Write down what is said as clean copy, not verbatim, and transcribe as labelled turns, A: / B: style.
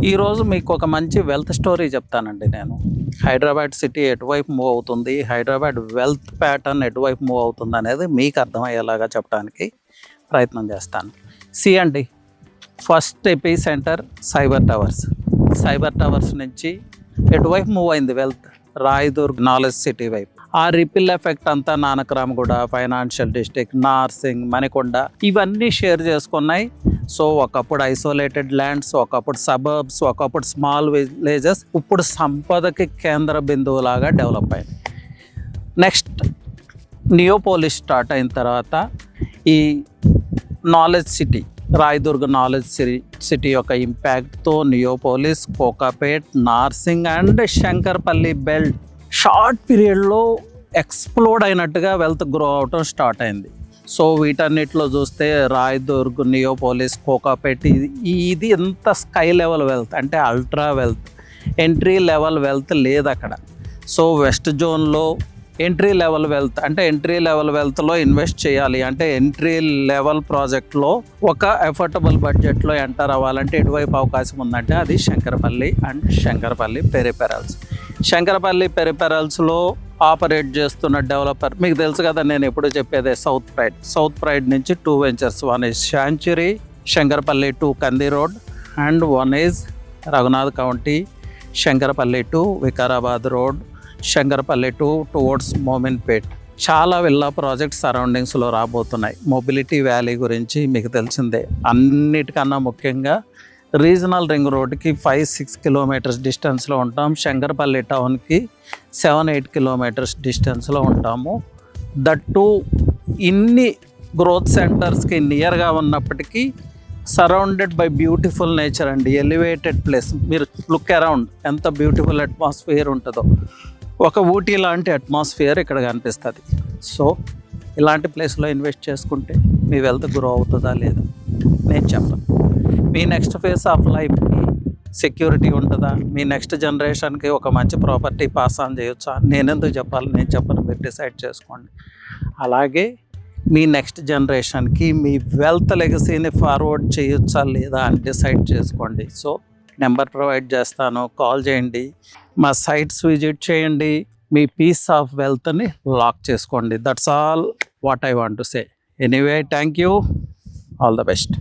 A: ఈరోజు మీకు ఒక మంచి వెల్త్ స్టోరీ చెప్తానండి నేను. హైదరాబాద్ సిటీ ఎటువైపు మూవ్ అవుతుంది, హైదరాబాద్ వెల్త్ ప్యాటర్న్ ఎటువైపు మూవ్ అవుతుంది అనేది మీకు అర్థమయ్యేలాగా చెప్పడానికి ప్రయత్నం చేస్తాను. అండి, ఫస్ట్ ఎపీ సెంటర్ సైబర్ టవర్స్ నుంచి ఎటువైపు మూవ్ అయింది వెల్త్? రాయదుర్గ్ నాలెడ్జ్ సిటీ వైపు. ఆ రిపిల్ ఎఫెక్ట్ అంతా నానక్రామ్గూడ, ఫైనాన్షియల్ డిస్ట్రిక్ట్, నార్సింగ్, మణికొండ ఇవన్నీ షేర్ చేసుకున్నాయి. సో ఒకప్పుడు ఐసోలేటెడ్ ల్యాండ్స్, ఒకప్పుడు సబర్బ్స్, ఒకప్పుడు స్మాల్ విలేజెస్ ఇప్పుడు సంపదకి కేంద్ర బిందువులాగా డెవలప్ అయింది. నెక్స్ట్ నియోపోలిస్ స్టార్ట్ అయిన తర్వాత ఈ knowledge city, Rayadurg knowledge city యొక్క ఇంపాక్ట్తో Neopolis, Kokapet, Narsing and Shankarpally belt short పీరియడ్లో ఎక్స్ప్లోడ్ అయినట్టుగా వెల్త్ గ్రో అవటం స్టార్ట్ అయింది. సో వీటన్నిటిలో చూస్తే రాయదుర్గ్, నియోపోలిస్, కోకాపేట్ ఇది ఎంత స్కై లెవెల్ వెల్త్ అంటే ultra wealth, entry level wealth లేదు అక్కడ. సో వెస్ట్ జోన్లో ఎంట్రీ లెవెల్ వెల్త్ అంటే ఎంట్రీ లెవెల్ వెల్త్లో ఇన్వెస్ట్ చేయాలి అంటే ఎంట్రీ లెవెల్ ప్రాజెక్ట్లో ఒక ఎఫోర్డబుల్ బడ్జెట్లో ఎంటర్ అవ్వాలంటే ఎటువైపు అవకాశం ఉందంటే అది శంకరపల్లి అండ్ శంకరపల్లి పెరిఫెరల్స్. శంకరపల్లి పెరిఫెరల్స్లో ఆపరేట్ చేస్తున్న డెవలపర్ మీకు తెలుసు కదా, నేను ఎప్పుడు చెప్పేదే సౌత్ ప్రైడ్ నుంచి 2 వెంచర్స్. 1 ఈజ్ శాంచురీ, శంకరపల్లి 2 కంది road and 1 is Raghunath county, Shankarpally 2 Vikarabad road, Shankarpally 2 towards Mominpet. చాలా విల్లా ప్రాజెక్ట్స్ సరౌండింగ్స్లో రాబోతున్నాయి. మొబిలిటీ వ్యాలీ గురించి మీకు తెలిసిందే. అన్నిటికన్నా ముఖ్యంగా రీజనల్ రింగ్ రోడ్కి 5-6 కిలోమీటర్స్ డిస్టెన్స్లో ఉంటాం. శంకరపల్లి టౌన్కి 7-8 కిలోమీటర్స్ డిస్టెన్స్లో ఉంటాము. దట్టు ఇన్ని గ్రోత్ సెంటర్స్కి నియర్గా ఉన్నప్పటికీ సరౌండెడ్ బై బ్యూటిఫుల్ నేచర్ అండి, ఎలివేటెడ్ ప్లేస్. మీరు లుక్ అరౌండ్ ఎంత బ్యూటిఫుల్ అట్మాస్ఫియర్ ఉంటుందో. ఒక ఊటీ లాంటి అట్మాస్ఫియర్ ఇక్కడ కనిపిస్తుంది. సో ఇలాంటి ప్లేస్లో ఇన్వెస్ట్ చేసుకుంటే మీ వెల్త్ గ్రో అవుతుందా లేదా నేను చెప్పను. మీ నెక్స్ట్ ఫేజ్ ఆఫ్ లైఫ్కి సెక్యూరిటీ ఉంటుందా, మీ నెక్స్ట్ జనరేషన్కి ఒక మంచి ప్రాపర్టీ పాస్ ఆన్ చేయొచ్చా నేనెందుకు చెప్పాలి, నేను చెప్పను, మీరు డిసైడ్ చేసుకోండి. అలాగే మీ నెక్స్ట్ జనరేషన్కి మీ వెల్త్ లెగసీని ఫార్వర్డ్ చేయొచ్చా లేదా అని డిసైడ్ చేసుకోండి. సో నెంబర్ ప్రొవైడ్ చేస్తాను, కాల్ చేయండి, మా సైట్స్ విజిట్ చేయండి, మీ పీస్ ఆఫ్ వెల్త్ని లాక్ చేసుకోండి. That's all what I want to say. Anyway, thank you, all the best.